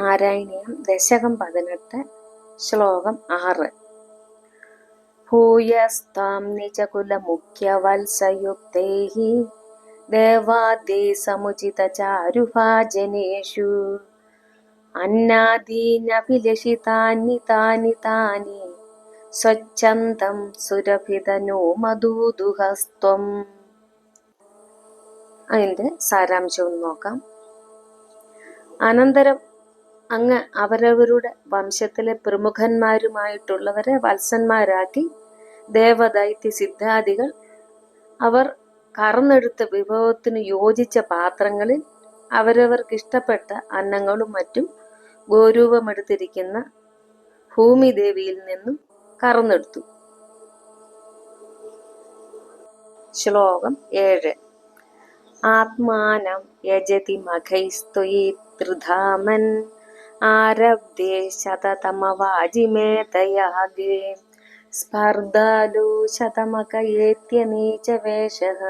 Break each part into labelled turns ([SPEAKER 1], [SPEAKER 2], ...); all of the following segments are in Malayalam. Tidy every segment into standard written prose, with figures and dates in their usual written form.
[SPEAKER 1] നാരായണീയം ദശകം 18 ശ്ലോകം 6. ഭൂയസ്താം നിജകുലമുഖ്യവത്സയുക്തൈഃ ദേവാദൈഃ സമുചിതചാരുഭാജനേഷു അന്നാദീനഭിലഷിതാനി താനി താനി സ്വച്ഛന്തം സുരഭിതനോ മധുദുഹസ്ത്വം. അതിൻ്റെ സാരാംശം നോക്കാം. അനന്തരം അങ്ങ് അവരവരുടെ വംശത്തിലെ പ്രമുഖന്മാരുമായിട്ടുള്ളവരെ വത്സന്മാരാക്കി ദേവദൈത്യ സിദ്ധാദികൾ അവർ കറന്നെടുത്ത വിഭവത്തിന് യോജിച്ച പാത്രങ്ങളിൽ അവരവർക്കിഷ്ടപ്പെട്ട അന്നങ്ങളും മറ്റും ഗോരൂപമെടുത്തിരിക്കുന്ന ഭൂമിദേവിയിൽ നിന്നും കറന്നെടുത്തു. ശ്ലോകം 7. ആത്മാനം യജതി മഖൈസ്ത്വയി ത്രിധാമൻ ആരബ്ധേ ശതതമവാജിമേതയാഗേ സ്പർദ്ധാലു ശതമകയേത്യനീചവേഷഃ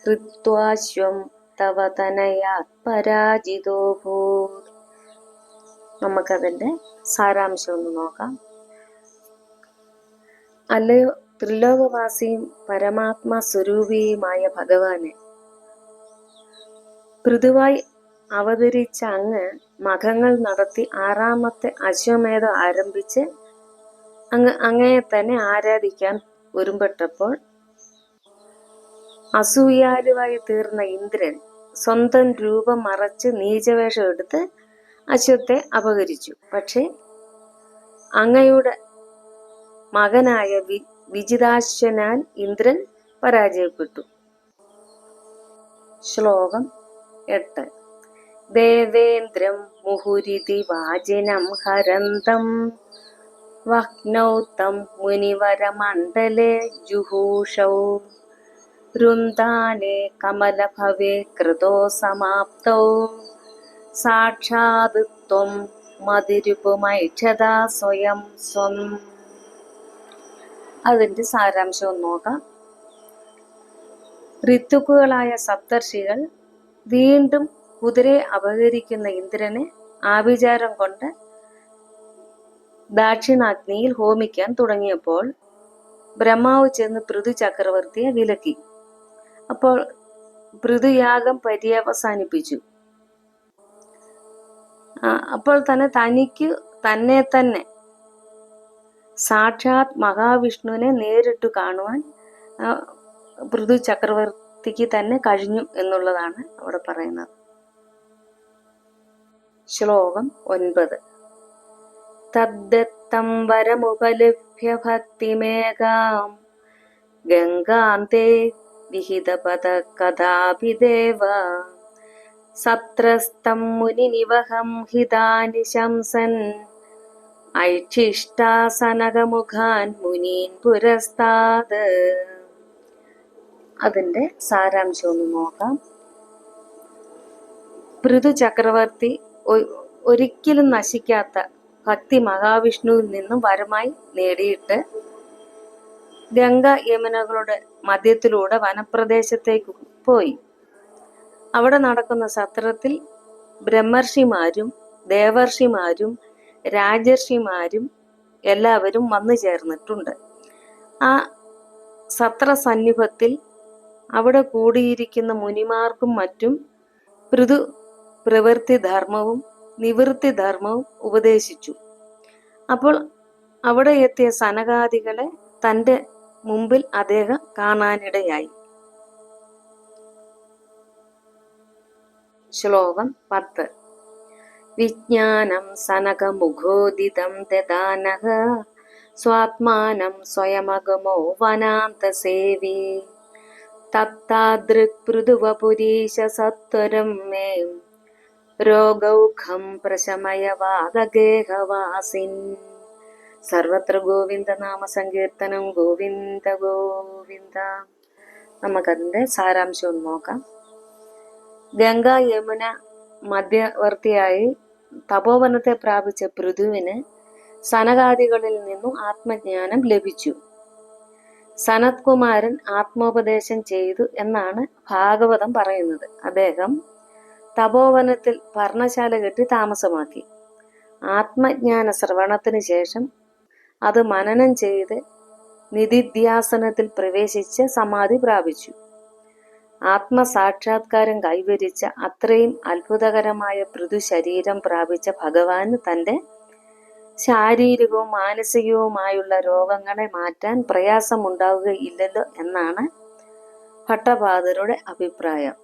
[SPEAKER 1] കൃത്വാശ്വം തവ തനയാത് പരാജിതോഭൂത്. നമുക്കതിൻ്റെ സാരാംശം ഒന്ന് നോക്കാം. അല്ലയോ ത്രിലോകവാസിയും പരമാത്മാ സ്വരൂപിയുമായ ഭഗവാനെ, പൃഥുവായി അവതരിച്ച അങ്ങ് മഖങ്ങൾ നടത്തി 6ാമത്തെ അശ്വമേധം ആരംഭിച്ച് അങ്ങയെ തന്നെ ആരാധിക്കാൻ ഒരുമ്പെട്ടപ്പോൾ അസൂയാലുവായി തീർന്ന ഇന്ദ്രൻ സ്വന്തം രൂപം മറച്ച് നീചവേഷം എടുത്ത് അശ്വത്തെ അപഹരിച്ചു. പക്ഷെ അങ്ങയുടെ മകനായ വിജിതാശ്വനാൽ ഇന്ദ്രൻ പരാജയപ്പെട്ടു. ശ്ലോകം 8. ദേവേന്ദ്രം മുഹുരിതി വാജിനം ഹരന്തം വഹ്നൗ തം മുനിവരമണ്ഡലേ ജുഹൂഷൗ വൃന്ദാനേ കമലഭവേ കൃതോ സമാപ്തൗ സാക്ഷാത് ത്വം മതിരുപമൈക്ഷതാ സ്വയം സ്വം. അതിൻ്റെ സാരാംശം നോക്കാം. ഋത്തുക്കുകളായ സപ്തർഷികൾ വീണ്ടും കുതിരയെ അപഹരിക്കുന്ന ഇന്ദ്രനെ ആഭിചാരം കൊണ്ട് ദാക്ഷിണാഗ്നിയിൽ ഹോമിക്കാൻ തുടങ്ങിയപ്പോൾ ബ്രഹ്മാവ് ചെന്ന് പൃഥു ചക്രവർത്തിയെ വിലക്കി. അപ്പോൾ പൃഥുയാഗം പര്യവസാനിപ്പിച്ചു. അപ്പോൾ തനിക്ക് തന്നെ സാക്ഷാത് മഹാവിഷ്ണുവിനെ നേരിട്ട് കാണുവാൻ പൃഥു ചക്രവർത്തിക്ക് തന്നെ കഴിഞ്ഞു എന്നുള്ളതാണ് അവിടെ പറയുന്നത്. ശ്ലോകം 9. തദ്ദത്തം വരമുപലഭ്യ ഭക്തിമേകാം ഗംഗാന്തേ വിഹിതപദ കഥാഭിദേവ സത്രസ്തം മുനിനിവഹം ഹിതാനി ശംസൻ ഐക്ഷിഷ്ടാസനകമുഖാൻ മുനീൻ പുരസ്താത്. അതിൻ്റെ സാരാംശം ഒന്ന് നോക്കാം. പൃഥു ചക്രവർത്തി ഒരിക്കലും നശിക്കാത്ത ഭക്തി മഹാവിഷ്ണുവിൽ നിന്നും വരമായി നേടിയിട്ട് ഗംഗ യമുനകളുടെ മധ്യത്തിലൂടെ വനപ്രദേശത്തേക്ക് പോയി. അവിടെ നടക്കുന്ന സത്രത്തിൽ ബ്രഹ്മർഷിമാരും ദേവർഷിമാരും രാജർഷിമാരും എല്ലാവരും വന്നു ചേർന്നിട്ടുണ്ട്. ആ സത്രസന്നിഭത്തിൽ അവിടെ കൂടിയിരിക്കുന്ന മുനിമാർക്കും മറ്റും പൃഥു പ്രവൃത്തിധർമ്മവും നിവൃത്തിധർമ്മവും ഉപദേശിച്ചു. അപ്പോൾ അവിടെ എത്തിയ സനകാദികളെ തൻ്റെ മുമ്പിൽ അദ്ദേഹം കാണാനിടയായി. ശ്ലോകം 10. വിജ്ഞാനം സനകമുഖോദിതം ദദാനഃ സ്വാത്മാനം സ്വയമഗമോ വനാന്തസേവി തത്താദൃക് പൃഥുവപുരീശ സത്വരം മേ രോഗൗഖം പ്രശമയ വാദഗേഹവാസിൻ. സർവത്ര ഗോവിന്ദ നാമ സങ്കീർത്തനം. ഗോവിന്ദ ഗോവിന്ദ. നമുക്കതിൻ്റെ സാരാംശം ഒന്ന് നോക്കാം. ഗംഗാ യമുന മധ്യവർത്തിയായി തപോവനത്തെ പ്രാപിച്ച പൃഥുവിന് സനകാദികളിൽ നിന്നും ആത്മജ്ഞാനം ലഭിച്ചു. സനത് കുമാരൻ ആത്മോപദേശം ചെയ്തു എന്നാണ് ഭാഗവതം പറയുന്നത്. അദ്ദേഹം തപോവനത്തിൽ പർണശാല കെട്ടി താമസമാക്കി. ആത്മജ്ഞാന ശ്രവണത്തിന് ശേഷം അത് മനനം ചെയ്ത് നിധിധ്യാസനത്തിൽ പ്രവേശിച്ച് സമാധി പ്രാപിച്ചു. ആത്മസാക്ഷാത്കാരം കൈവരിച്ച അത്രയും അത്ഭുതകരമായ പൃഥുശരീരം പ്രാപിച്ച ഭഗവാന് തൻ്റെ ശാരീരികവും മാനസികവുമായുള്ള രോഗങ്ങളെ മാറ്റാൻ പ്രയാസമുണ്ടാവുകയില്ലല്ലോ എന്നാണ് ഭട്ടപാദരുടെ അഭിപ്രായം.